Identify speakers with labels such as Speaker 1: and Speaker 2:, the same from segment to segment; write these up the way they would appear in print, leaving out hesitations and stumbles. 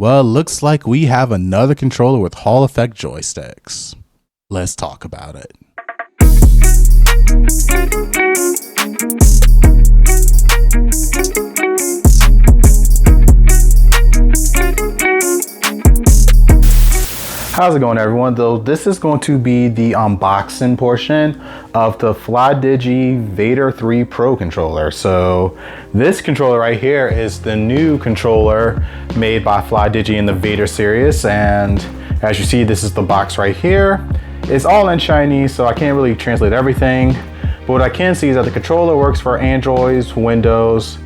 Speaker 1: Well, it looks like we have another controller with Hall effect joysticks. Let's talk about it.
Speaker 2: How's it going, everyone? Though this is going to be the unboxing portion of the Flydigi Vader 3 Pro controller. So this controller right here is the new controller made by Flydigi in the Vader series, and as you see, this is the box right here. It's all in Chinese, so I can't really translate everything, but what I can see is that the controller works for Androids, Windows,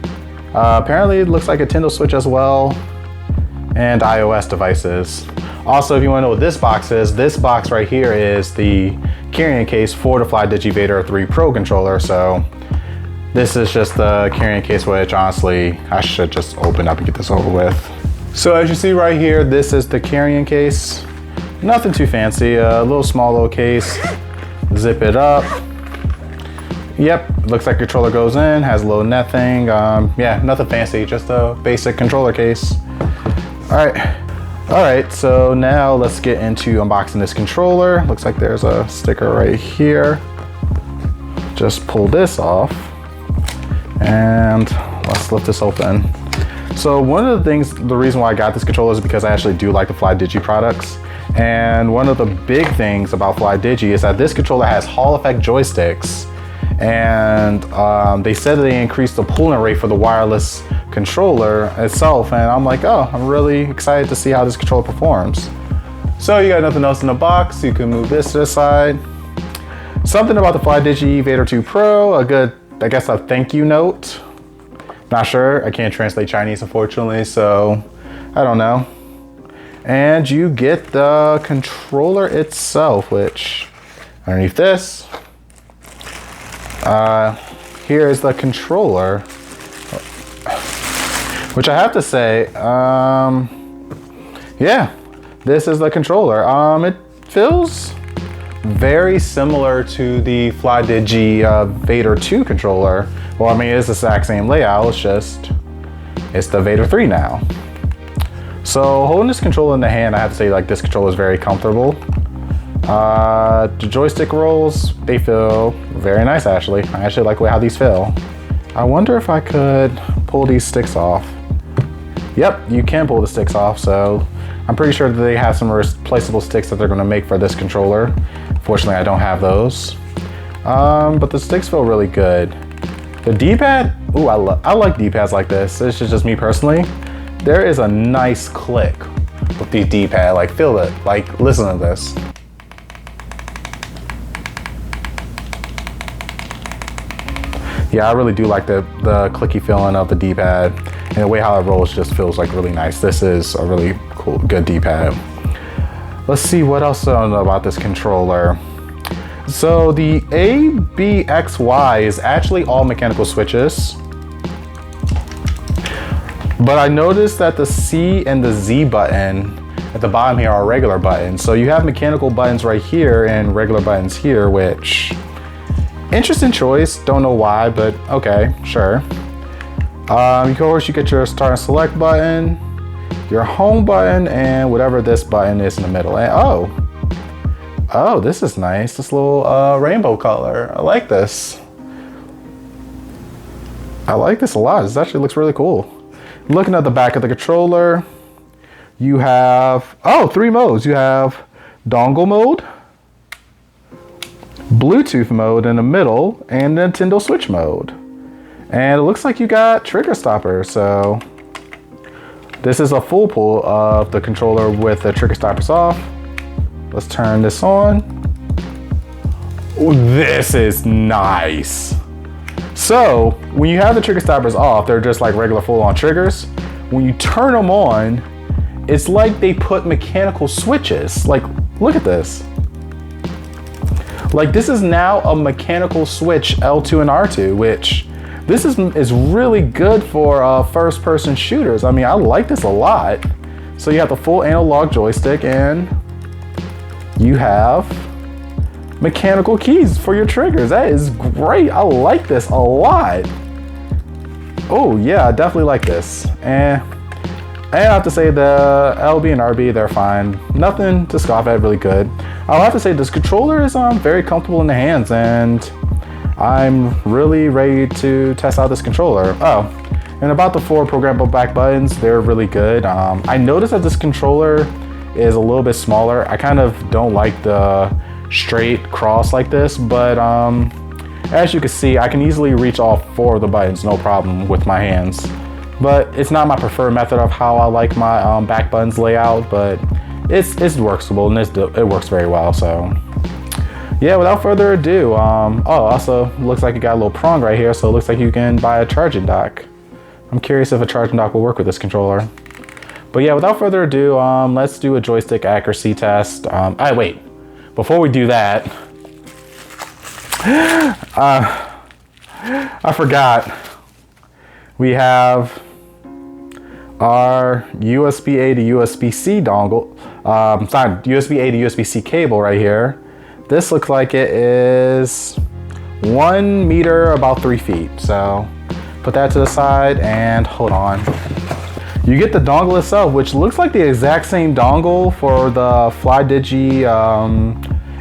Speaker 2: apparently it looks like a Nintendo Switch as well, and iOS devices. Also, if you want to know what this box is, this box right here is the carrying case for the Flydigi Vader 3 Pro controller. So this is just the carrying case, which honestly, I should just open up and get this over with. So as you see right here, this is the carrying case. Nothing too fancy, a little small little case. Zip it up. Yep, looks like controller goes in, has a little net thing. Yeah, nothing fancy, just a basic controller case. All right, so now let's get into unboxing this controller. Looks like there's a sticker right here. Just pull this off and let's lift this open. So one of the reason why I got this controller is because I actually do like the Flydigi products. And one of the big things about Flydigi is that this controller has Hall effect joysticks. And they said that they increased the pulling rate for the wireless controller itself, and I'm like, oh, I'm really excited to see how this controller performs. So you got nothing else in the box, you can move this to the side. Something about the Flydigi Vader 2 Pro, a good, I guess, a thank you note. Not sure, I can't translate Chinese unfortunately, so I don't know. And you get the controller itself, which underneath this, here is the controller, which I have to say, yeah, this is the controller. It feels very similar to the Flydigi Vader 2 controller. Well, I mean, it's the exact same layout, it's the Vader 3 now. So holding this controller in the hand, I have to say, like, this controller is very comfortable. The joystick rolls, they feel very nice actually. I actually like how these feel. I wonder if I could pull these sticks off. Yep, you can pull the sticks off, so I'm pretty sure that they have some replaceable sticks that they're going to make for this controller. Fortunately, I don't have those. But the sticks feel really good. The D-pad, ooh, I like D-pads like this. This is just me personally. There is a nice click with the D-pad, like feel it, like listen to this. Yeah, I really do like the clicky feeling of the D-pad, and the way how it rolls just feels like really nice. This is a really cool, good D-pad. Let's see what else I know about this controller. So the A, B, X, Y is actually all mechanical switches. But I noticed that the C and the Z button at the bottom here are regular buttons. So you have mechanical buttons right here and regular buttons here, which, interesting choice, don't know why, but okay, sure. Of course, you get your start and select button, your home button, and whatever this button is in the middle. And oh, this is nice, this little rainbow color. I like this. I like this a lot. This actually looks really cool. Looking at the back of the controller, you have, 3 modes. You have dongle mode, Bluetooth mode in the middle, and Nintendo Switch mode. And it looks like you got trigger stopper. So this is a full pull of the controller with the trigger stoppers off. Let's turn this on. Ooh, this is nice. So when you have the trigger stoppers off, they're just like regular full-on triggers. When you turn them on, it's like they put mechanical switches. Like, look at this. Like, this is now a mechanical switch L2 and R2, which this is really good for first-person shooters. I mean, I like this a lot. So you have the full analog joystick, and you have mechanical keys for your triggers. That is great. I like this a lot. Oh yeah, I definitely like this. And And I have to say the LB and RB, they're fine. Nothing to scoff at, really good. I'll have to say this controller is very comfortable in the hands, and I'm really ready to test out this controller. Oh, and about the 4 programmable back buttons, they're really good. I noticed that this controller is a little bit smaller. I kind of don't like the straight cross like this, but as you can see, I can easily reach all 4 of the buttons, no problem with my hands. But it's not my preferred method of how I like my back buttons layout, but it's workable and it works very well. So yeah, without further ado, also looks like you got a little prong right here, so it looks like you can buy a charging dock. I'm curious if a charging dock will work with this controller. But yeah, without further ado, let's do a joystick accuracy test. Wait, before we do that, I forgot. We have our USB-A to USB-C dongle, USB-A to USB-C cable right here. This looks like it is 1 meter, about 3 feet. So put that to the side and hold on. You get the dongle itself, which looks like the exact same dongle for the Flydigi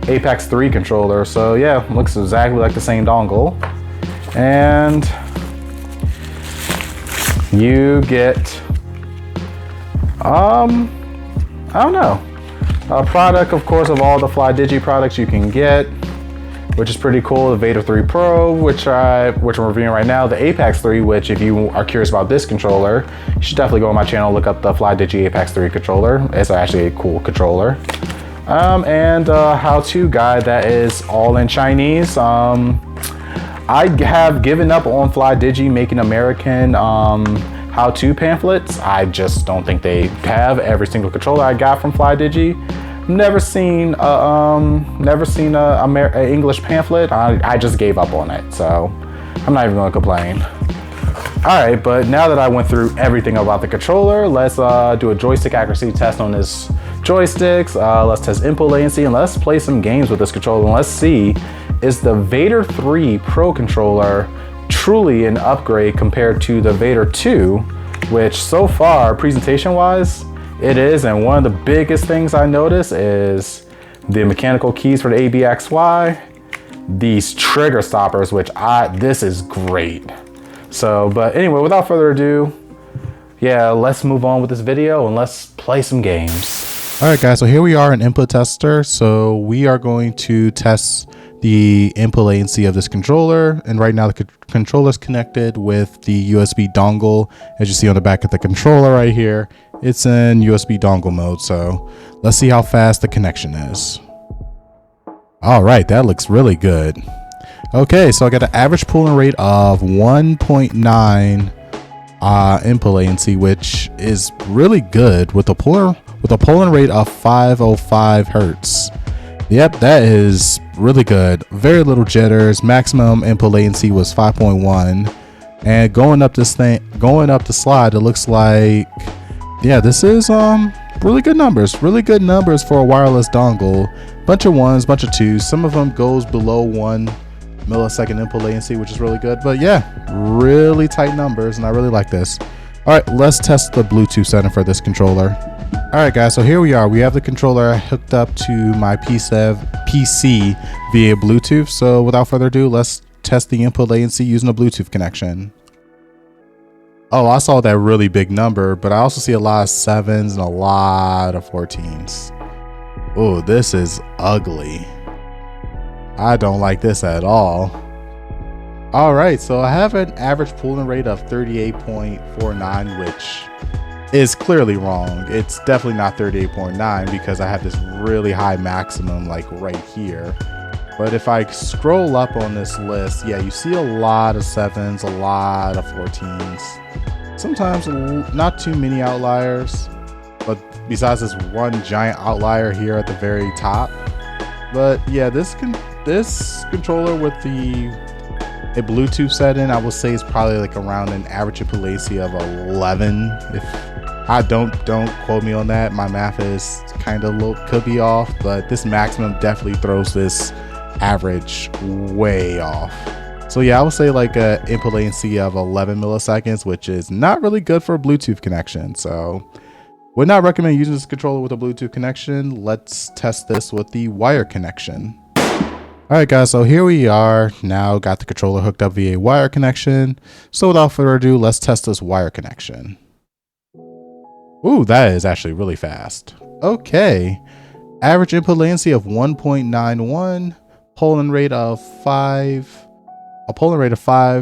Speaker 2: Apex 3 controller. So yeah, looks exactly like the same dongle. And you get, I don't know, a product, of course, of all the Flydigi products you can get, which is pretty cool. The Vader 3 Pro, which I'm reviewing right now. The Apex 3, which if you are curious about this controller, you should definitely go on my channel, look up the Flydigi Apex 3 controller. It's actually a cool controller. And a how-to guide that is all in Chinese. I have given up on Flydigi making American how-to pamphlets. I just don't think they have every single controller I got from Flydigi. Never seen a English pamphlet. I just gave up on it, so I'm not even gonna complain. All right, but now that I went through everything about the controller, let's do a joystick accuracy test on this joysticks. Let's test input latency, and let's play some games with this controller. And let's see, is the Vader 3 Pro controller truly an upgrade compared to the Vader 2, which so far, presentation-wise, it is. And one of the biggest things I notice is the mechanical keys for the ABXY, these trigger stoppers, which this is great. So, but anyway, without further ado, yeah, let's move on with this video and let's play some games.
Speaker 1: All right, guys, so here we are in input tester. So we are going to test the input latency of this controller, and right now the controller is connected with the USB dongle. As you see on the back of the controller right here, it's in USB dongle mode. So let's see how fast the connection is. All right, that looks really good. Okay, so I got an average pooling rate of 1.9 input latency, which is really good with a polling rate of 505 hertz. Yep, that is really good. Very little jitters. Maximum input latency was 5.1. And going up the slide, it looks like, yeah, this is really good numbers. Really good numbers for a wireless dongle. Bunch of ones, bunch of twos. Some of them goes below 1 millisecond input latency, which is really good. But yeah, really tight numbers, and I really like this. All right, let's test the Bluetooth setting for this controller. All right, guys, so here we are. We have the controller hooked up to my PC via Bluetooth. So without further ado, let's test the input latency using a Bluetooth connection. Oh, I saw that really big number, but I also see a lot of 7s and a lot of 14s. Oh, this is ugly. I don't like this at all. All right, so I have an average pooling rate of 38.49, which is clearly wrong. It's definitely not 38.9 because I have this really high maximum like right here. But if I scroll up on this list, yeah, you see a lot of 7s, a lot of 14s. Sometimes not too many outliers, but besides this one giant outlier here at the very top. But yeah, this controller with a Bluetooth setting, I would say is probably like around an average input latency of 11. If I don't quote me on that, my math is kind of could be off, but this maximum definitely throws this average way off. So yeah, I would say like a input latency of 11 milliseconds, which is not really good for a Bluetooth connection. So would not recommend using this controller with a Bluetooth connection. Let's test this with the wire connection. All right, guys, so here we are now, got the controller hooked up via wire connection. So without further ado, let's test this wire connection. Ooh, that is actually really fast. Okay, average input latency of 1.91, polling rate of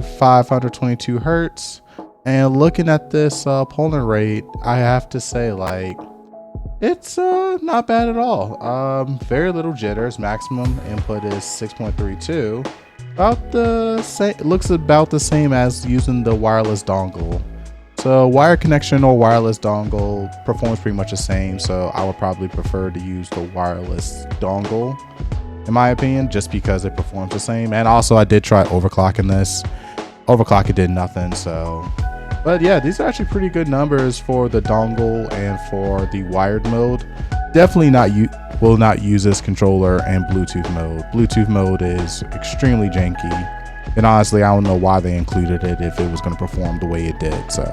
Speaker 1: 522 hertz. And looking at this polling rate, I have to say, like, it's not bad at all. Very little jitters. Maximum input is 6.32. About the same. It looks about the same as using the wireless dongle. So wire connection or wireless dongle performs pretty much the same. So I would probably prefer to use the wireless dongle, in my opinion, just because it performs the same. And also, I did try overclocking this. Overclock, it did nothing. So. But yeah, these are actually pretty good numbers for the dongle and for the wired mode. Definitely will not use this controller in Bluetooth mode. Bluetooth mode is extremely janky. And honestly, I don't know why they included it if it was going to perform the way it did. So,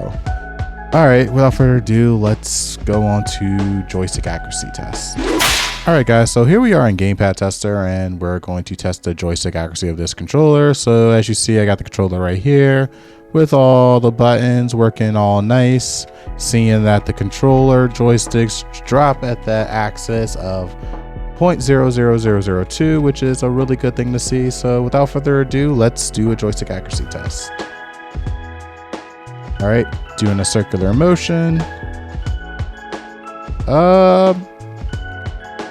Speaker 1: all right, without further ado, let's go on to joystick accuracy test. All right, guys, so here we are in Gamepad Tester, and we're going to test the joystick accuracy of this controller. So as you see, I got the controller right here, with all the buttons working all nice, seeing that the controller joysticks drop at that axis of 0.00002, which is a really good thing to see. So without further ado, let's do a joystick accuracy test. All right, doing a circular motion.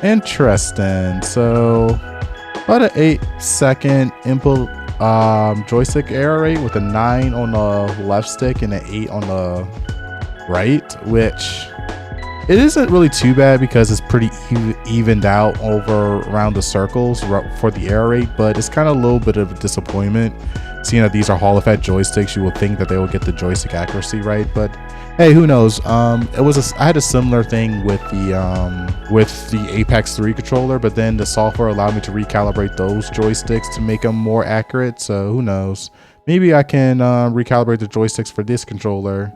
Speaker 1: Interesting. So about an 8-second input joystick error rate with a 9 on the left stick and an 8 on the right, which it isn't really too bad because it's pretty evened out over around the circles for the error rate, but it's kind of a little bit of a disappointment seeing that these are Hall effect joysticks. You would think that they will get the joystick accuracy right, but hey, who knows? I had a similar thing with the Apex 3 controller, but then the software allowed me to recalibrate those joysticks to make them more accurate. So who knows? Maybe I can recalibrate the joysticks for this controller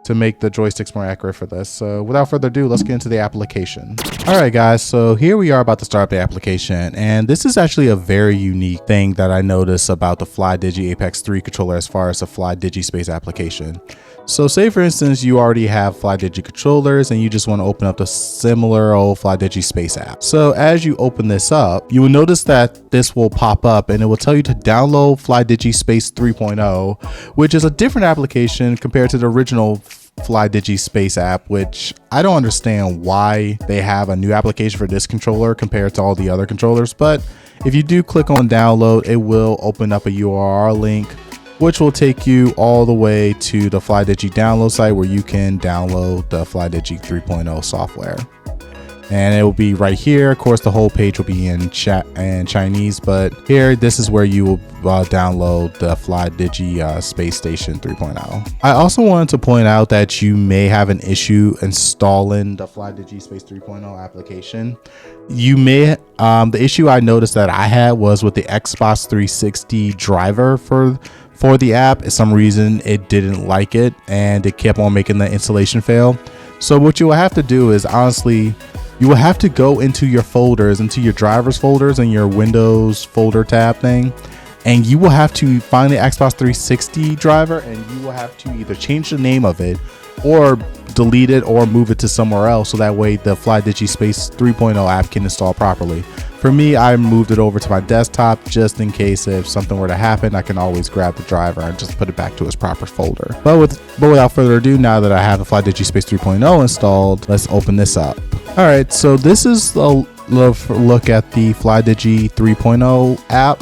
Speaker 1: to make the joysticks more accurate for this. So without further ado, let's get into the application. All right, guys, so here we are about to start up the application, and this is actually a very unique thing that I noticed about the Flydigi Apex 3 controller as far as the Flydigi Space application. So say for instance, you already have Flydigi controllers and you just want to open up the similar old Flydigi Space app. So as you open this up, you will notice that this will pop up and it will tell you to download Flydigi Space 3.0, which is a different application compared to the original Flydigi Space app, which I don't understand why they have a new application for this controller compared to all the other controllers. But if you do click on download, it will open up a URL link, which will take you all the way to the Flydigi download site where you can download the Flydigi 3.0 software. And it will be right here. Of course, the whole page will be in chat and Chinese, but here, this is where you will download the Flydigi Space Station 3.0. I also wanted to point out that you may have an issue installing the Flydigi Space 3.0 application. You may, the issue I noticed that I had was with the Xbox 360 driver for the app. For some reason, it didn't like it and it kept on making the installation fail. So what you will have to do is, honestly, you will have to go into your folders, into your drivers folders and your Windows folder tab thing, and you will have to find the Xbox 360 driver, and you will have to either change the name of it or delete it or move it to somewhere else, so that way the Flydigi Space 3.0 app can install properly. For me, I moved it over to my desktop just in case if something were to happen, I can always grab the driver and just put it back to its proper folder. But without further ado, now that I have the Flydigi Space 3.0 installed, let's open this up. All right, so this is a look at the Flydigi 3.0 app.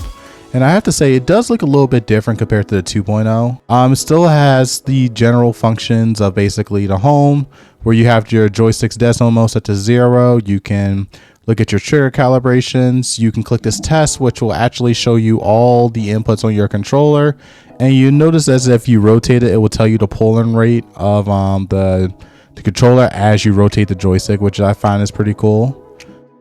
Speaker 1: And I have to say, it does look a little bit different compared to the 2.0. It still has the general functions of basically the home, where you have your joystick's decimal mode set to 0. You can look at your trigger calibrations. You can click this test, which will actually show you all the inputs on your controller. And you notice as if you rotate it, it will tell you the polling rate of the controller as you rotate the joystick, which I find is pretty cool.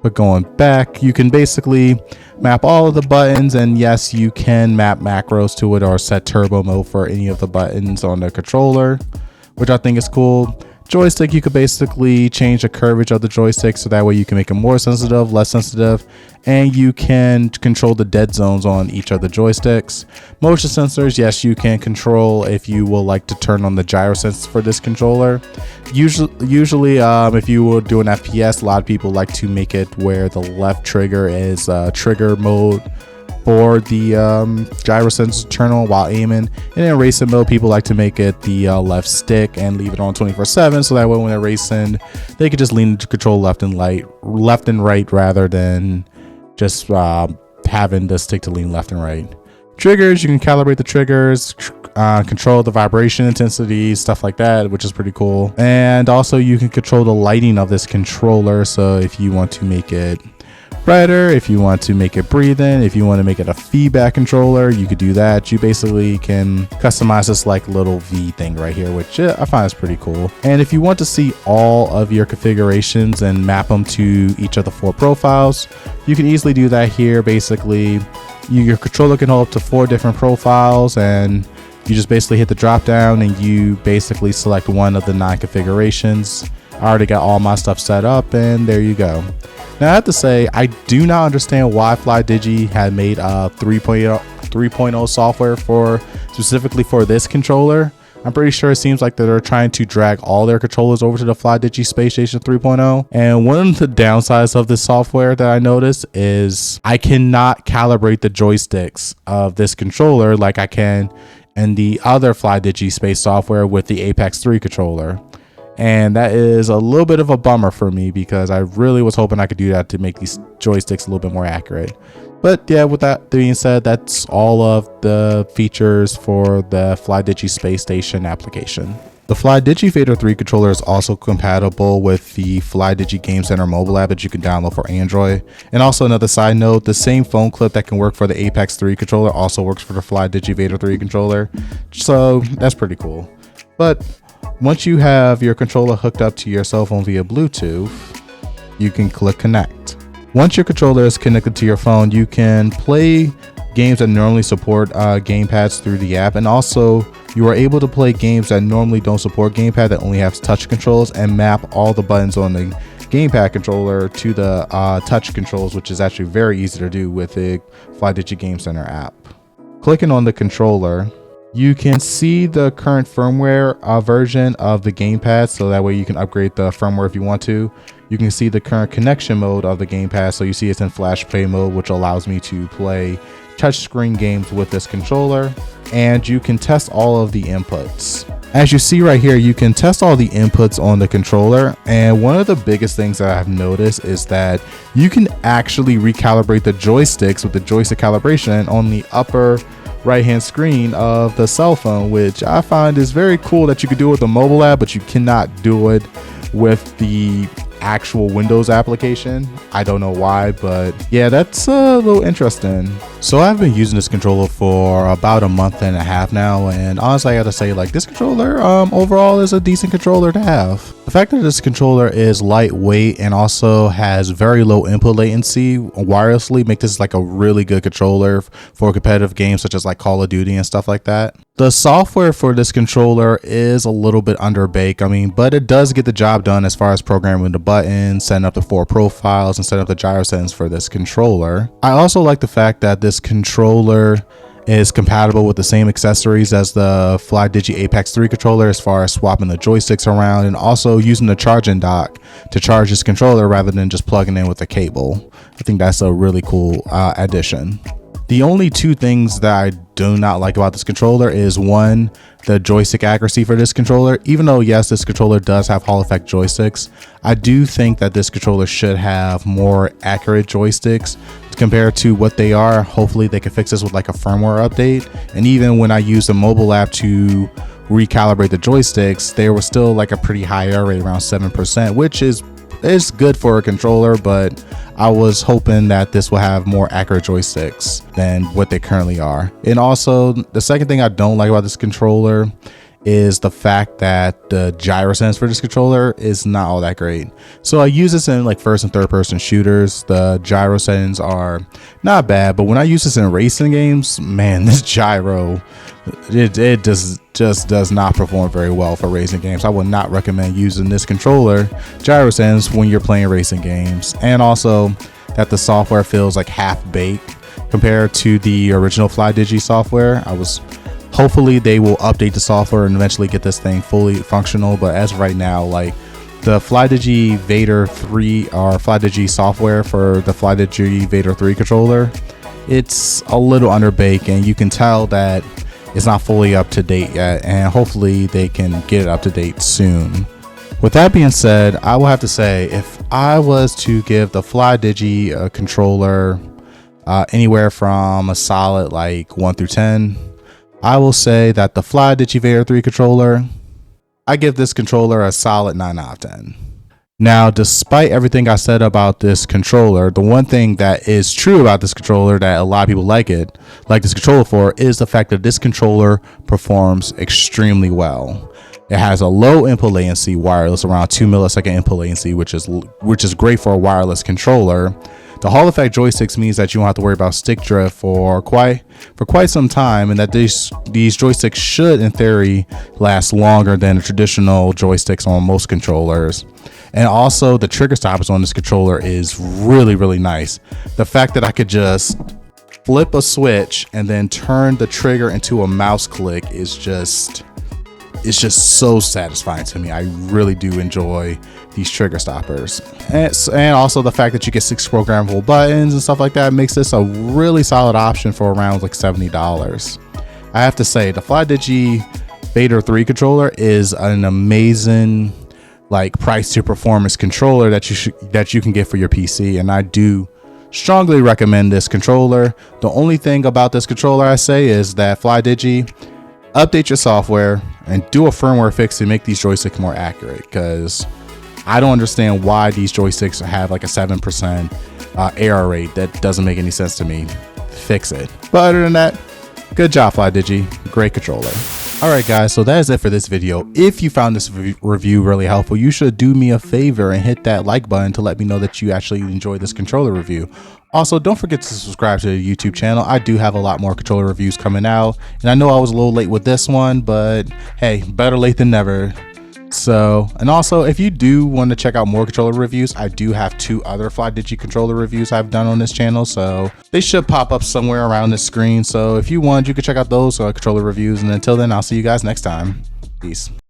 Speaker 1: But going back, you can basically map all of the buttons, and yes, you can map macros to it or set turbo mode for any of the buttons on the controller, which I think is cool. Joystick, you could basically change the curvature of the joystick so that way you can make it more sensitive, less sensitive, and you can control the dead zones on each of the joysticks. Motion sensors, yes, you can control if you will like to turn on the gyro sense for this controller. Usually, if you will do an FPS, a lot of people like to make it where the left trigger is trigger mode for the gyro sensor to turn on while aiming, and in racing mode people like to make it the left stick and leave it on 24/7, so that way when they're racing they could just lean to control left and right rather than just having the stick to lean left and right. Triggers, you can calibrate the triggers, control the vibration intensity, stuff like that, which is pretty cool. And also you can control the lighting of this controller, so if you want to make it brighter, if you want to make it breathing, if you want to make it a feedback controller, you could do that. You basically can customize this like little V thing right here, which I find is pretty cool. And if you want to see all of your configurations and map them to each of the 4 profiles, you can easily do that here. Basically, your controller can hold up to 4 different profiles, and you just basically hit the drop down and you basically select one of the 9 configurations. I already got all my stuff set up, and there you go. Now I have to say, I do not understand why Flydigi had made a 3.0 software specifically for this controller. I'm pretty sure it seems like that they're trying to drag all their controllers over to the Flydigi Space Station 3.0. And one of the downsides of this software that I noticed is I cannot calibrate the joysticks of this controller like I can in the other Flydigi Space software with the Apex 3 controller. And that is a little bit of a bummer for me because I really was hoping I could do that to make these joysticks a little bit more accurate. But yeah, with that being said, that's all of the features for the Flydigi Space Station application. The Flydigi Vader 3 controller is also compatible with the Flydigi Game Center mobile app that you can download for Android. And also another side note, the same phone clip that can work for the Apex 3 controller also works for the Flydigi Vader 3 controller. So that's pretty cool. But once you have your controller hooked up to your cell phone via Bluetooth, you can click connect. Once your controller is connected to your phone, you can play games that normally support gamepads through the app, and also you are able to play games that normally don't support gamepad that only have touch controls and map all the buttons on the gamepad controller to the touch controls, which is actually very easy to do with the Flydigi Game Center app. Clicking on the controller, you can see the current firmware version of the gamepad, so that way you can upgrade the firmware if you want to. You can see the current connection mode of the gamepad, so you see it's in flash play mode, which allows me to play touchscreen games with this controller. And you can test all of the inputs. As you see right here, you can test all the inputs on the controller, and one of the biggest things that I've noticed is that you can actually recalibrate the joysticks with the joystick calibration on the upper right hand screen of the cell phone, which I find is very cool that you could do it with the mobile app, but you cannot do it with the actual Windows application. I don't know why, but yeah, that's a little interesting. So I've been using this controller for about a month and a half now, and honestly I gotta say, like, this controller overall is a decent controller to have. The fact that this controller is lightweight and also has very low input latency wirelessly make this like a really good controller for competitive games such as like Call of Duty and stuff like that. The software for this controller is a little bit underbaked, but it does get the job done as far as programming the buttons, setting up the 4 profiles, and setting up the gyro settings for this controller. I also like the fact that this controller is compatible with the same accessories as the Flydigi Apex 3 controller as far as swapping the joysticks around and also using the charging dock to charge this controller rather than just plugging in with a cable. I think that's a really cool addition. The only 2 things that I do not like about this controller is, one, the joystick accuracy for this controller. Even though yes, this controller does have Hall effect joysticks, I do think that this controller should have more accurate joysticks compared to what they are. Hopefully they can fix this with like a firmware update. And even when I use the mobile app to recalibrate the joysticks, they were still like a pretty high error rate, around 7%, which is good for a controller, but I was hoping that this will have more accurate joysticks than what they currently are. And also, the second thing I don't like about this controller is the fact that the gyro sense for this controller is not all that great. So I use this in like first and third person shooters. The gyro settings are not bad, but when I use this in racing games, man, this gyro, it just does not perform very well for racing games. I would not recommend using this controller gyro settings when you're playing racing games. And also that the software feels like half baked compared to the original Flydigi software. Hopefully they will update the software and eventually get this thing fully functional, but as of right now, like the Flydigi Vader 3 or Flydigi software for the Flydigi Vader 3 controller, it's a little underbaked, and you can tell that it's not fully up to date yet, and hopefully they can get it up to date soon. With that being said, I will have to say, if I was to give the Flydigi controller anywhere from a solid like 1 through 10, I will say that the Flydigi Vader 3 controller, I give this controller a solid 9 out of 10. Now, despite everything I said about this controller, the one thing that is true about this controller that a lot of people like this controller for, is the fact that this controller performs extremely well. It has a low input latency wireless, around 2 millisecond input latency, which is great for a wireless controller. The Hall effect joysticks means that you won't have to worry about stick drift for quite some time, and that these joysticks should, in theory, last longer than the traditional joysticks on most controllers. And also, the trigger stoppers on this controller is really nice. The fact that I could just flip a switch and then turn the trigger into a mouse click is just so satisfying to me. I really do enjoy these trigger stoppers, and also the fact that you get 6 programmable buttons and stuff like that makes this a really solid option for around like $70. I have to say, the Flydigi Vader 3 controller is an amazing like price to performance controller that you can get for your PC, and I do strongly recommend this controller. The only thing about this controller I say is that Flydigi, update your software and do a firmware fix to make these joysticks more accurate, because I don't understand why these joysticks have like a 7% error rate. That doesn't make any sense to me. Fix it. But other than that, good job, Flydigi. Great controller. Alright guys, so that is it for this video. If you found this review really helpful, you should do me a favor and hit that like button to let me know that you actually enjoyed this controller review. Also, don't forget to subscribe to the YouTube channel. I do have a lot more controller reviews coming out, and I know I was a little late with this one, but hey, better late than never. So, and also, if you do want to check out more controller reviews, I do have 2 other Flydigi controller reviews I've done on this channel, so they should pop up somewhere around the screen. So if you want, you can check out those controller reviews, and until then, I'll see you guys next time. Peace.